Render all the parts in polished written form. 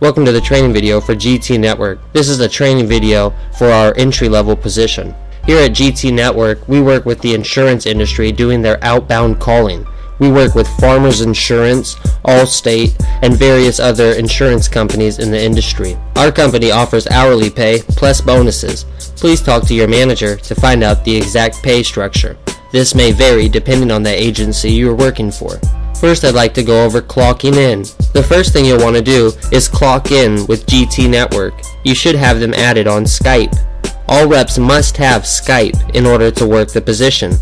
Welcome to the training video for GT Network. This is a training video for our entry-level position. Here at GT Network, we work with the insurance industry doing their outbound calling. We work with Farmers Insurance, Allstate, and various other insurance companies in the industry. Our company offers hourly pay plus bonuses. Please talk to your manager to find out the exact pay structure. This may vary depending on the agency you are working for. First, I'd like to go over clocking in. The first thing you'll want to do is clock in with GT Network. You should have them added on Skype. All reps must have Skype in order to work the position.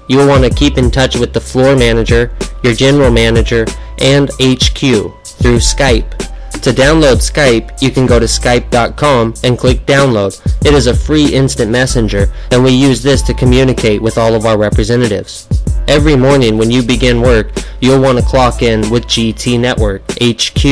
You will want to keep in touch with the floor manager, your general manager, and HQ through Skype. To download Skype, you can go to skype.com and click download. It is a free instant messenger, and we use this to communicate with all of our representatives. Every morning when you begin work, you'll want to clock in with GT Network HQ.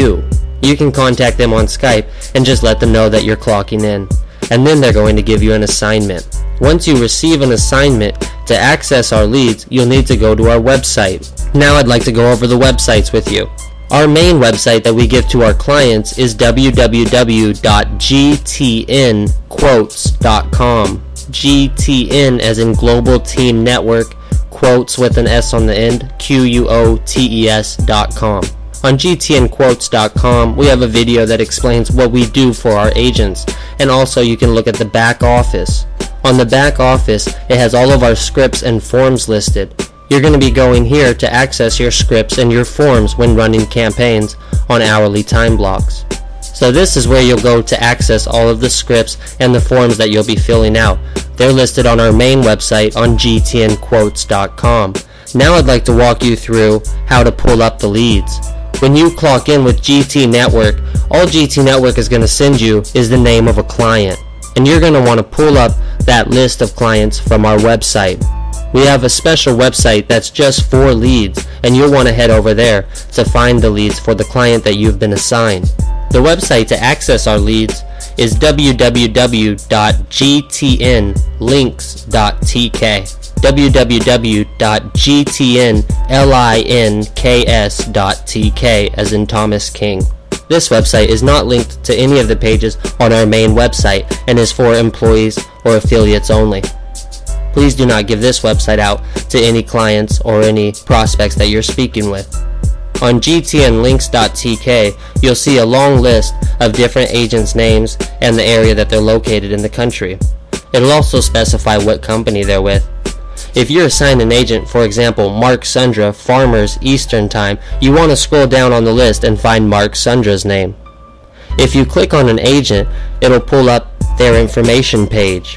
You can contact them on Skype and just let them know that you're clocking in, and then they're going to give you an assignment. Once you receive an assignment, to access our leads, you'll need to go to our website. Now I'd like to go over the websites with you. Our main website that we give to our clients is www.gtnquotes.com. GTN as in Global Team Network, quotes with an S on the end, QUOTES.com. On GTNquotes.com, we have a video that explains what we do for our agents, and also you can look at the back office. On the back office, it has all of our scripts and forms listed. You're going to be going here to access your scripts and your forms when running campaigns on hourly time blocks. So this is where you'll go to access all of the scripts and the forms that you'll be filling out. They're listed on our main website on GTNquotes.com. Now I'd like to walk you through how to pull up the leads. When you clock in with GT Network, all GT Network is going to send you is the name of a client. And you're going to want to pull up that list of clients from our website. We have a special website that's just for leads, and you'll want to head over there to find the leads for the client that you've been assigned. The website to access our leads is www.gtnlinks.tk. www.gtnlinks.tk as in Thomas King. This website is not linked to any of the pages on our main website and is for employees or affiliates only. Please do not give this website out to any clients or any prospects that you're speaking with. On gtnlinks.tk, you'll see a long list of different agents' names and the area that they're located in the country. It'll also specify what company they're with. If you're assigned an agent, for example, Mark Sundra, Farmers, Eastern Time, you want to scroll down on the list and find Mark Sundra's name. If you click on an agent, it'll pull up their information page.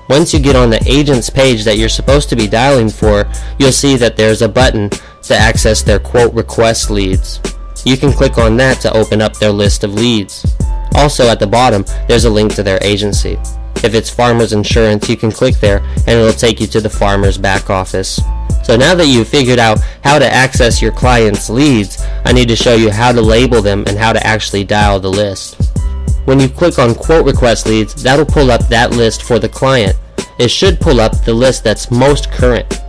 Once you get on the agent's page that you're supposed to be dialing for, you'll see that there's a button to access their quote request leads. You can click on that to open up their list of leads. Also at the bottom, there's a link to their agency. If it's Farmers Insurance, you can click there and it'll take you to the Farmers back office. So now that you've figured out how to access your client's leads, I need to show you how to label them and how to actually dial the list. When you click on quote request leads, that'll pull up that list for the client. It should pull up the list that's most current.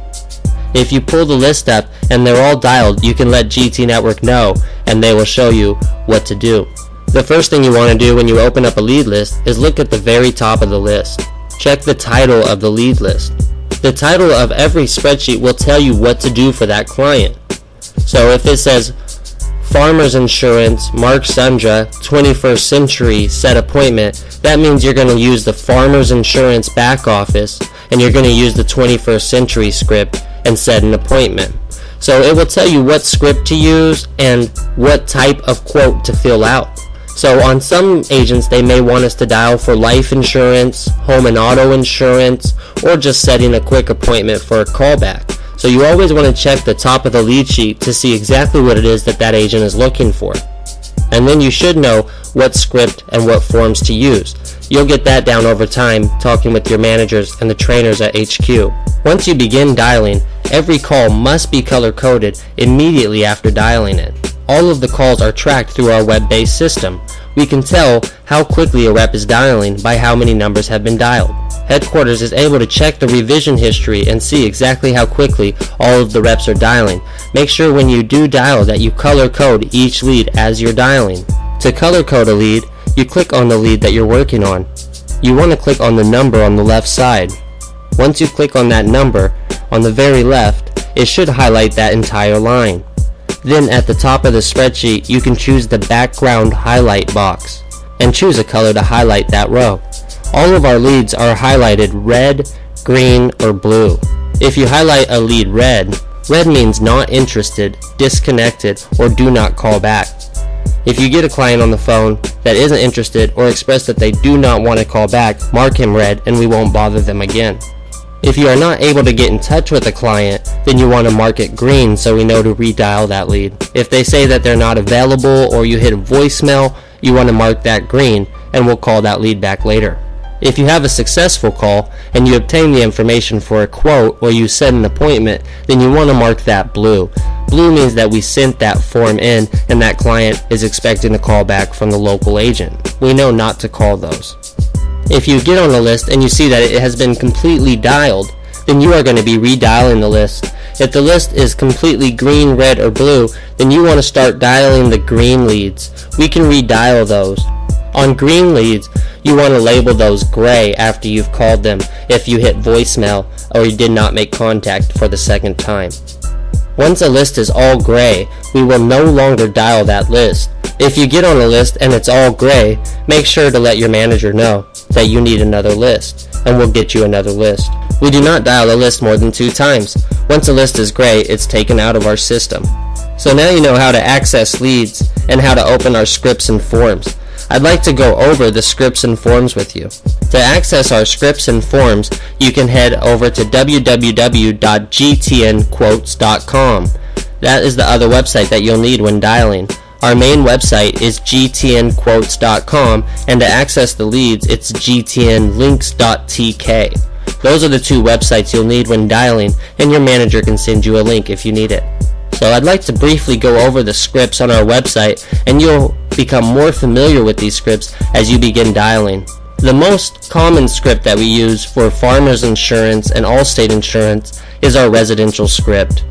If you pull the list up and they're all dialed, you can let GT Network know and they will show you what to do. The first thing you want to do when you open up a lead list is look at the very top of the list. Check the title of the lead list. The title of every spreadsheet will tell you what to do for that client. So if it says Farmers Insurance, Mark Sundra, 21st Century, set appointment, that means you're going to use the Farmers Insurance back office and you're going to use the 21st Century script and set an appointment. So it will tell you what script to use and what type of quote to fill out. So on some agents, they may want us to dial for life insurance, home and auto insurance, or just setting a quick appointment for a callback. So you always want to check the top of the lead sheet to see exactly what it is that that agent is looking for. And then you should know what script and what forms to use. You'll get that down over time talking with your managers and the trainers at HQ. Once you begin dialing, every call must be color-coded immediately after dialing it. All of the calls are tracked through our web-based system. We can tell how quickly a rep is dialing by how many numbers have been dialed. Headquarters is able to check the revision history and see exactly how quickly all of the reps are dialing. Make sure when you do dial that you color code each lead as you're dialing. To color code a lead, you click on the lead that you're working on. You want to click on the number on the left side. Once you click on that number, on the very left, it should highlight that entire line. Then at the top of the spreadsheet, you can choose the background highlight box and choose a color to highlight that row. All of our leads are highlighted red, green, or blue. If you highlight a lead red, red means not interested, disconnected, or do not call back. If you get a client on the phone that isn't interested or express that they do not want to call back, mark him red and we won't bother them again. If you are not able to get in touch with a client, then you want to mark it green so we know to redial that lead. If they say that they're not available or you hit a voicemail, you want to mark that green and we'll call that lead back later. If you have a successful call and you obtain the information for a quote or you set an appointment, then you want to mark that blue. Blue means that we sent that form in and that client is expecting a call back from the local agent. We know not to call those. If you get on a list and you see that it has been completely dialed, then you are going to be redialing the list. If the list is completely green, red, or blue, then you want to start dialing the green leads. We can redial those. On green leads, you want to label those gray after you've called them if you hit voicemail or you did not make contact for the second time. Once a list is all gray, we will no longer dial that list. If you get on a list and it's all gray, make sure to let your manager know that you need another list, and we'll get you another list. We do not dial a list more than 2 times. Once a list is gray, it's taken out of our system. So now you know how to access leads and how to open our scripts and forms. I'd like to go over the scripts and forms with you. To access our scripts and forms, you can head over to www.gtnquotes.com. That is the other website that you'll need when dialing. Our main website is gtnquotes.com, and to access the leads, it's gtnlinks.tk. Those are the 2 websites you'll need when dialing, and your manager can send you a link if you need it. So I'd like to briefly go over the scripts on our website, and you'll become more familiar with these scripts as you begin dialing. The most common script that we use for Farmers Insurance and Allstate Insurance is our residential script.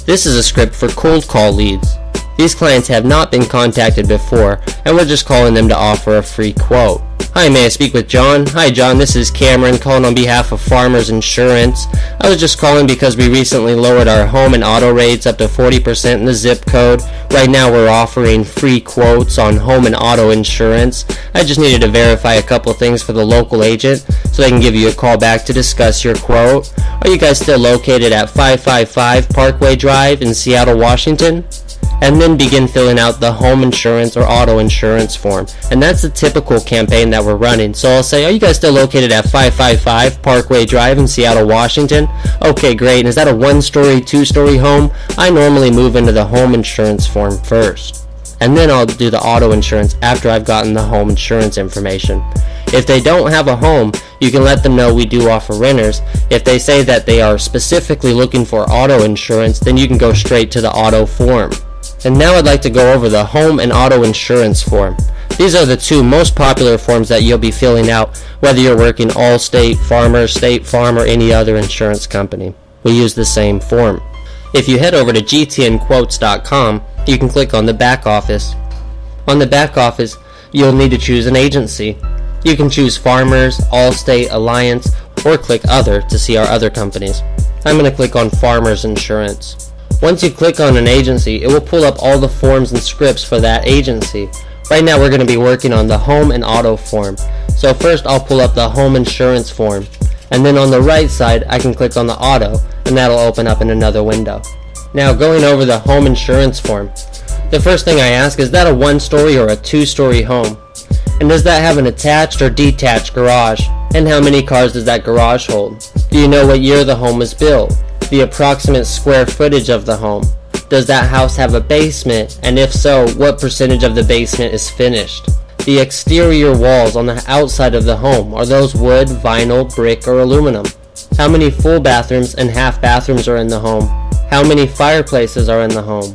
This is a script for cold call leads. These clients have not been contacted before, and we're just calling them to offer a free quote. Hi, may I speak with John? Hi John, this is Cameron calling on behalf of Farmers Insurance. I was just calling because we recently lowered our home and auto rates up to 40% in the zip code. Right now we're offering free quotes on home and auto insurance. I just needed to verify a couple things for the local agent so they can give you a call back to discuss your quote. Are you guys still located at 555 Parkway Drive in Seattle, Washington? And then begin filling out the home insurance or auto insurance form. And that's the typical campaign that we're running. So I'll say, are you guys still located at 555 Parkway Drive in Seattle, Washington? Okay, great. And is that a 1-story, 2-story home? I normally move into the home insurance form first. And then I'll do the auto insurance after I've gotten the home insurance information. If they don't have a home, you can let them know we do offer renters. If they say that they are specifically looking for auto insurance, then you can go straight to the auto form. And now I'd like to go over the home and auto insurance form. These are the 2 most popular forms that you'll be filling out whether you're working Allstate, Farmers, State Farm, or any other insurance company. We use the same form. If you head over to gtnquotes.com, you can click on the back office. On the back office, you'll need to choose an agency. You can choose Farmers, Allstate, Alliance, or click Other to see our other companies. I'm going to click on Farmers Insurance. Once you click on an agency, it will pull up all the forms and scripts for that agency. Right now we're going to be working on the home and auto form. So first I'll pull up the home insurance form, and then on the right side I can click on the auto, and that'll open up in another window. Now going over the home insurance form, the first thing I ask is that a 1-story or a 2-story home? And does that have an attached or detached garage? And how many cars does that garage hold? Do you know what year the home was built? The approximate square footage of the home. Does that house have a basement? And if so, what percentage of the basement is finished? The exterior walls on the outside of the home, are those wood, vinyl, brick, or aluminum? How many full bathrooms and half bathrooms are in the home? How many fireplaces are in the home?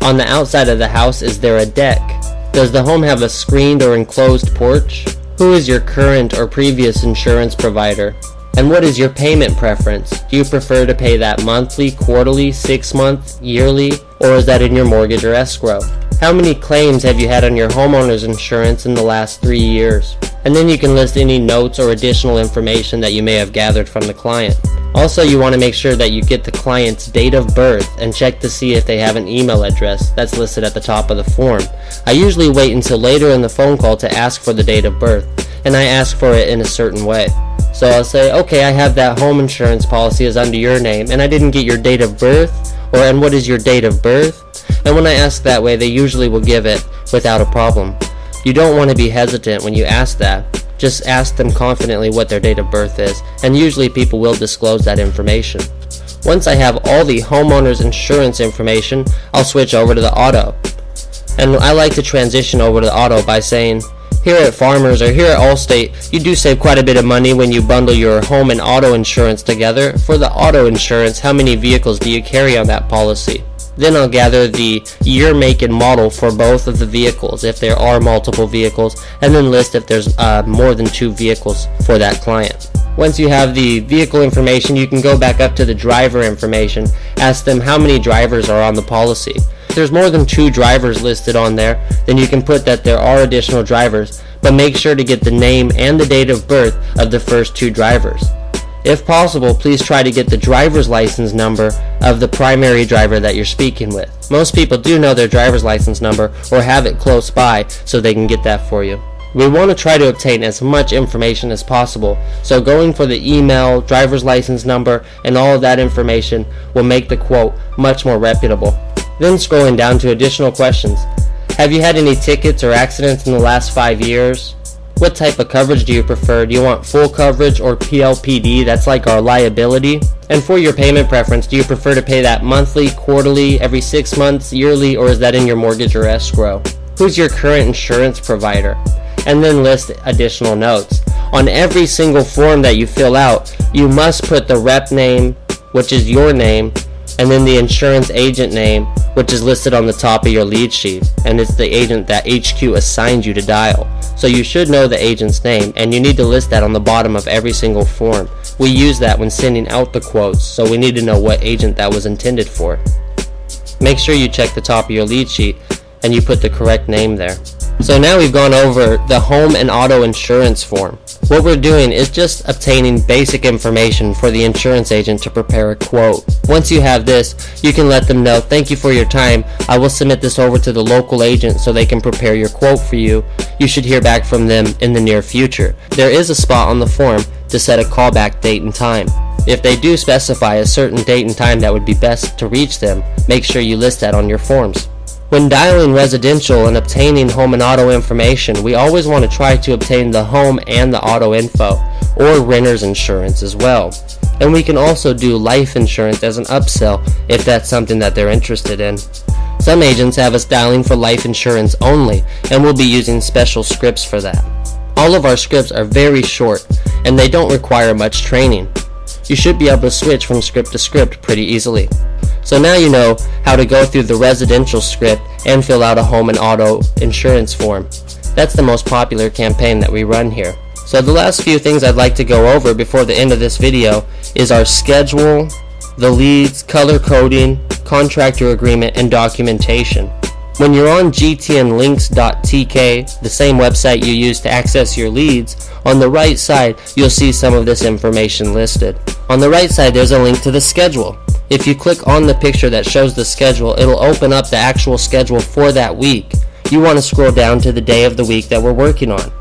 On the outside of the house, is there a deck? Does the home have a screened or enclosed porch? Who is your current or previous insurance provider? And what is your payment preference? Do you prefer to pay that monthly, quarterly, 6-month, yearly, or is that in your mortgage or escrow? How many claims have you had on your homeowner's insurance in the last 3 years? And then you can list any notes or additional information that you may have gathered from the client. Also, you want to make sure that you get the client's date of birth and check to see if they have an email address that's listed at the top of the form. I usually wait until later in the phone call to ask for the date of birth, and I ask for it in a certain way. So I'll say, okay, I have that home insurance policy is under your name, and I didn't get your date of birth, and what is your date of birth? And when I ask that way, they usually will give it without a problem. You don't want to be hesitant when you ask that. Just ask them confidently what their date of birth is, and usually people will disclose that information. Once I have all the homeowner's insurance information, I'll switch over to the auto. And I like to transition over to the auto by saying, here at Farmers or here at Allstate, you do save quite a bit of money when you bundle your home and auto insurance together. For the auto insurance, how many vehicles do you carry on that policy? Then I'll gather the year, make, and model for both of the vehicles, if there are multiple vehicles, and then list if there's more than 2 vehicles for that client. Once you have the vehicle information, you can go back up to the driver information, ask them how many drivers are on the policy. If there's more than 2 drivers listed on there, then you can put that there are additional drivers, but make sure to get the name and the date of birth of the first 2 drivers. If possible, please try to get the driver's license number of the primary driver that you're speaking with. Most people do know their driver's license number or have it close by so they can get that for you. We want to try to obtain as much information as possible, so going for the email, driver's license number, and all of that information will make the quote much more reputable. Then scrolling down to additional questions. Have you had any tickets or accidents in the last 5 years? What type of coverage do you prefer? Do you want full coverage or PLPD? That's like our liability. And for your payment preference, do you prefer to pay that monthly, quarterly, every 6 months, yearly, or is that in your mortgage or escrow? Who's your current insurance provider? And then list additional notes. On every single form that you fill out, you must put the rep name, which is your name, and then the insurance agent name, which is listed on the top of your lead sheet, and it's the agent that HQ assigned you to dial. So you should know the agent's name, and you need to list that on the bottom of every single form. We use that when sending out the quotes, so we need to know what agent that was intended for. Make sure you check the top of your lead sheet and you put the correct name there. So now we've gone over the home and auto insurance form. What we're doing is just obtaining basic information for the insurance agent to prepare a quote. Once you have this, you can let them know, thank you for your time. I will submit this over to the local agent so they can prepare your quote for you. You should hear back from them in the near future. There is a spot on the form to set a callback date and time. If they do specify a certain date and time that would be best to reach them, make sure you list that on your forms. When dialing residential and obtaining home and auto information, we always want to try to obtain the home and the auto info, or renter's insurance as well. And we can also do life insurance as an upsell if that's something that they're interested in. Some agents have us dialing for life insurance only, and we'll be using special scripts for that. All of our scripts are very short, and they don't require much training. You should be able to switch from script to script pretty easily. So now you know how to go through the residential script and fill out a home and auto insurance form. That's the most popular campaign that we run here. So the last few things I'd like to go over before the end of this video is our schedule, the leads, color coding, contractor agreement, and documentation. When you're on gtnlinks.tk, the same website you use to access your leads, on the right side you'll see some of this information listed. On the right side there's a link to the schedule. If you click on the picture that shows the schedule, it'll open up the actual schedule for that week. You want to scroll down to the day of the week that we're working on.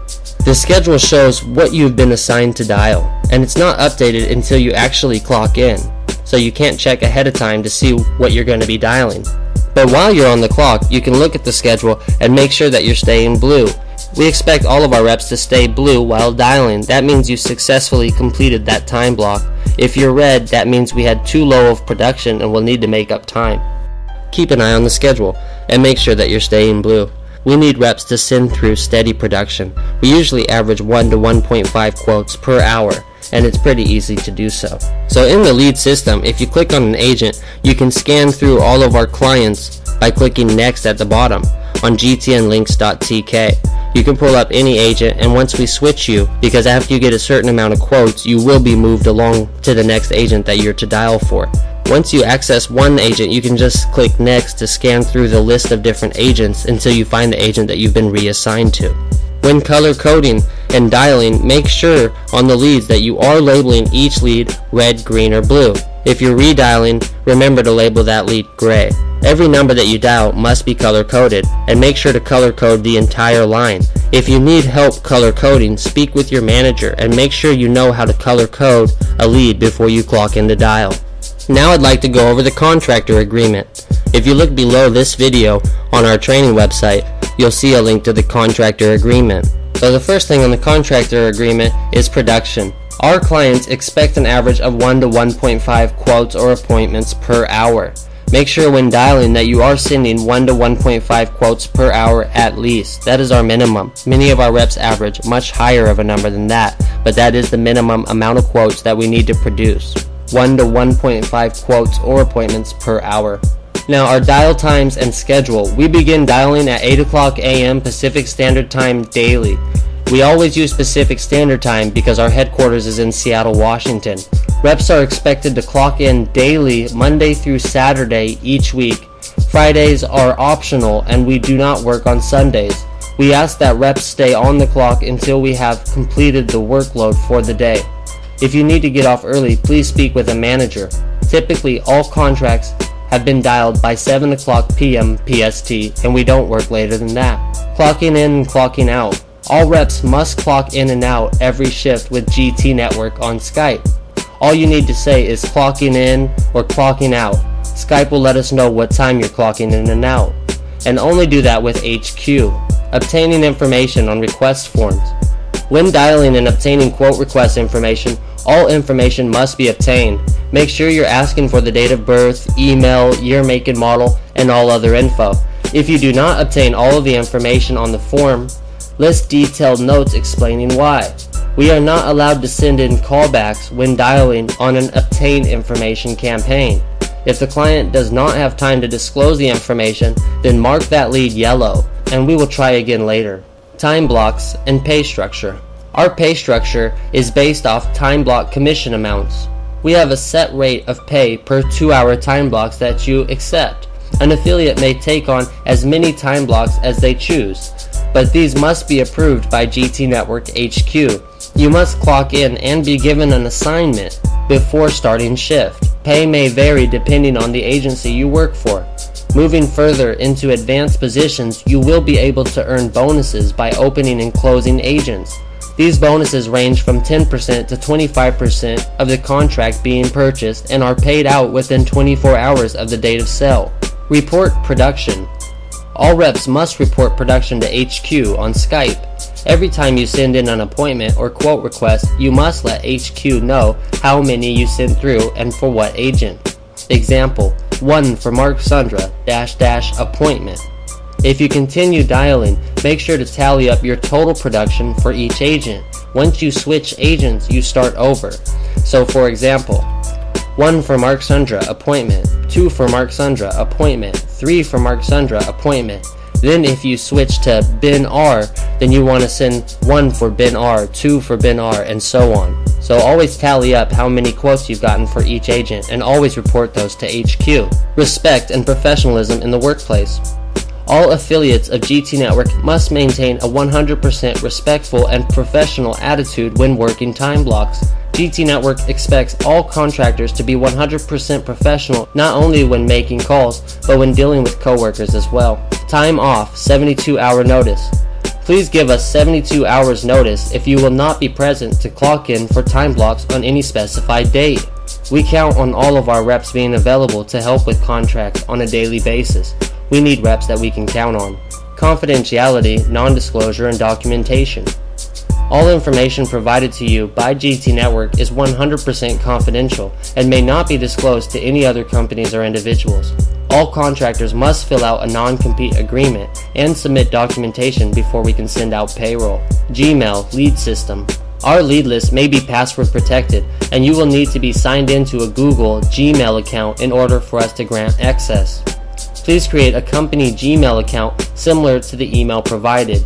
The schedule shows what you've been assigned to dial, and it's not updated until you actually clock in, so you can't check ahead of time to see what you're going to be dialing. But while you're on the clock, you can look at the schedule and make sure that you're staying blue. We expect all of our reps to stay blue while dialing. That means you successfully completed that time block. If you're red, that means we had too low of production and will need to make up time. Keep an eye on the schedule and make sure that you're staying blue. We need reps to send through steady production. We usually average 1 to 1.5 quotes per hour, and it's pretty easy to do so. So in the lead system, if you click on an agent, you can scan through all of our clients by clicking next at the bottom on gtnlinks.tk. You can pull up any agent, and once we switch you, because after you get a certain amount of quotes, you will be moved along to the next agent that you're to dial for. Once you access one agent, you can just click next to scan through the list of different agents until you find the agent that you've been reassigned to. When color coding and dialing, make sure on the leads that you are labeling each lead red, green, or blue. If you're redialing, remember to label that lead gray. Every number that you dial must be color coded, and make sure to color code the entire line. If you need help color coding, speak with your manager and make sure you know how to color code a lead before you clock in to dial. Now I'd like to go over the contractor agreement. If you look below this video on our training website, you'll see a link to the contractor agreement. So the first thing on the contractor agreement is production. Our clients expect an average of 1 to 1.5 quotes or appointments per hour. Make sure when dialing that you are sending 1 to 1.5 quotes per hour at least. That is our minimum. Many of our reps average much higher of a number than that, but that is the minimum amount of quotes that we need to produce. 1 to 1.5 quotes or appointments per hour. Now our dial times and schedule. We begin dialing at 8 o'clock a.m. Pacific Standard Time daily. We always use Pacific Standard Time because our headquarters is in Seattle, Washington. Reps are expected to clock in daily, Monday through Saturday each week. Fridays are optional and we do not work on Sundays. We ask that reps stay on the clock until we have completed the workload for the day. If you need to get off early, please speak with a manager. Typically, all contracts have been dialed by 7 o'clock p.m. PST and we don't work later than that. Clocking in and clocking out. All reps must clock in and out every shift with GT Network on Skype. All you need to say is clocking in or clocking out. Skype will let us know what time you're clocking in and out. And only do that with HQ. Obtaining information on request forms. When dialing and obtaining quote request information, all information must be obtained. Make sure you're asking for the date of birth, email, year, make, and model, and all other info. If you do not obtain all of the information on the form, list detailed notes explaining why. We are not allowed to send in callbacks when dialing on an obtain information campaign. If the client does not have time to disclose the information, then mark that lead yellow, and we will try again later. Time blocks and pay structure. Our pay structure is based off time block commission amounts. We have a set rate of pay per 2-hour time blocks that you accept. An affiliate may take on as many time blocks as they choose, but these must be approved by GT Network HQ. You must clock in and be given an assignment before starting shift. Pay may vary depending on the agency you work for. Moving further into advanced positions, you will be able to earn bonuses by opening and closing agents. These bonuses range from 10% to 25% of the contract being purchased and are paid out within 24 hours of the date of sale. Report production. All reps must report production to HQ on Skype. Every time you send in an appointment or quote request, you must let HQ know how many you sent through and for what agent. Example, 1 for Mark Sundra, -- appointment. If you continue dialing, make sure to tally up your total production for each agent. Once you switch agents, you start over. So for example, 1 for Mark Sundra, appointment. 2 for Mark Sundra, appointment. 3 for Mark Sundra, appointment. Then if you switch to Ben R, then you want to send 1 for Ben R, 2 for Ben R, and so on. So always tally up how many quotes you've gotten for each agent and always report those to HQ. Respect and professionalism in the workplace. All affiliates of GT Network must maintain a 100% respectful and professional attitude when working time blocks. GT Network expects all contractors to be 100% professional, not only when making calls, but when dealing with coworkers as well. Time off, 72-hour notice. Please give us 72 hours notice if you will not be present to clock in for time blocks on any specified date. We count on all of our reps being available to help with contracts on a daily basis. We need reps that we can count on. Confidentiality, non-disclosure, and documentation. All information provided to you by GT Network is 100% confidential and may not be disclosed to any other companies or individuals. All contractors must fill out a non-compete agreement and submit documentation before we can send out payroll. Gmail lead system. Our lead list may be password protected, and you will need to be signed into a Google Gmail account in order for us to grant access. Please create a company Gmail account similar to the email provided,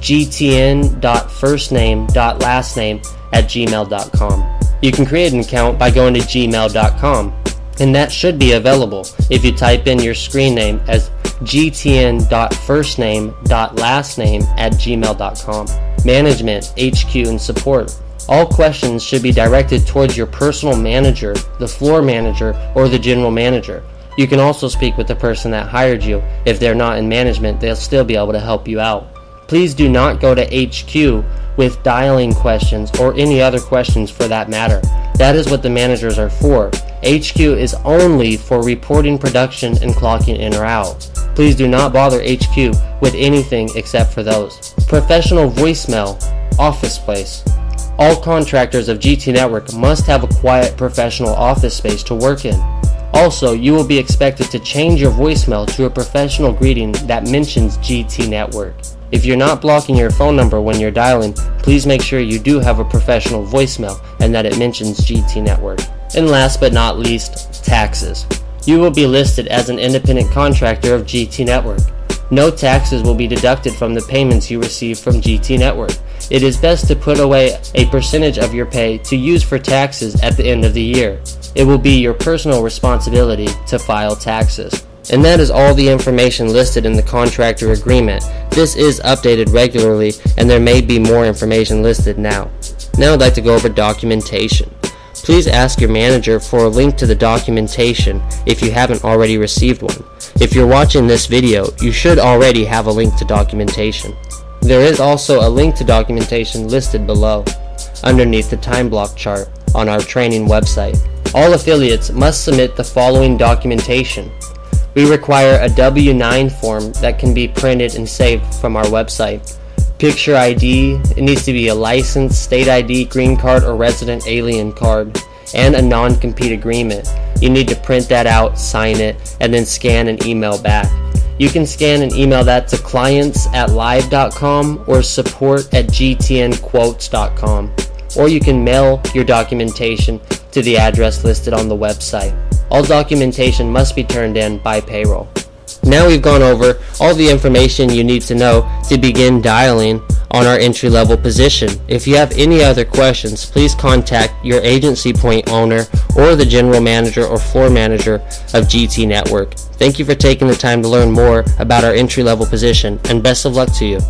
gtn.firstname.lastname@gmail.com. You can create an account by going to gmail.com. and that should be available if you type in your screen name as gtn.firstname.lastname@gmail.com. Management, HQ, and support. All questions should be directed towards your personal manager, the floor manager, or the general manager. You can also speak with the person that hired you. If they're not in management, they'll still be able to help you out. Please do not go to HQ with dialing questions or any other questions for that matter. That is what the managers are for. HQ is only for reporting production and clocking in or out. Please do not bother HQ with anything except for those. Professional voicemail, office place. All contractors of GT Network must have a quiet professional office space to work in. Also, you will be expected to change your voicemail to a professional greeting that mentions GT Network. If you're not blocking your phone number when you're dialing, please make sure you do have a professional voicemail and that it mentions GT Network. And last but not least, taxes. You will be listed as an independent contractor of GT Network. No taxes will be deducted from the payments you receive from GT Network. It is best to put away a percentage of your pay to use for taxes at the end of the year. It will be your personal responsibility to file taxes. And that is all the information listed in the contractor agreement. This is updated regularly, and there may be more information listed now. Now I'd like to go over documentation. Please ask your manager for a link to the documentation if you haven't already received one. If you're watching this video, you should already have a link to documentation. There is also a link to documentation listed below, underneath the time block chart on our training website. All affiliates must submit the following documentation. We require a W-9 form that can be printed and saved from our website. Picture ID, it needs to be a license, state ID, green card, or resident alien card, and a non-compete agreement. You need to print that out, sign it, and then scan and email back. You can scan and email that to clients@live.com or support@gtnquotes.com, or you can mail your documentation to the address listed on the website. All documentation must be turned in by payroll. Now we've gone over all the information you need to know to begin dialing on our entry-level position. If you have any other questions, please contact your agency point owner or the general manager or floor manager of GT Network. Thank you for taking the time to learn more about our entry-level position, and best of luck to you.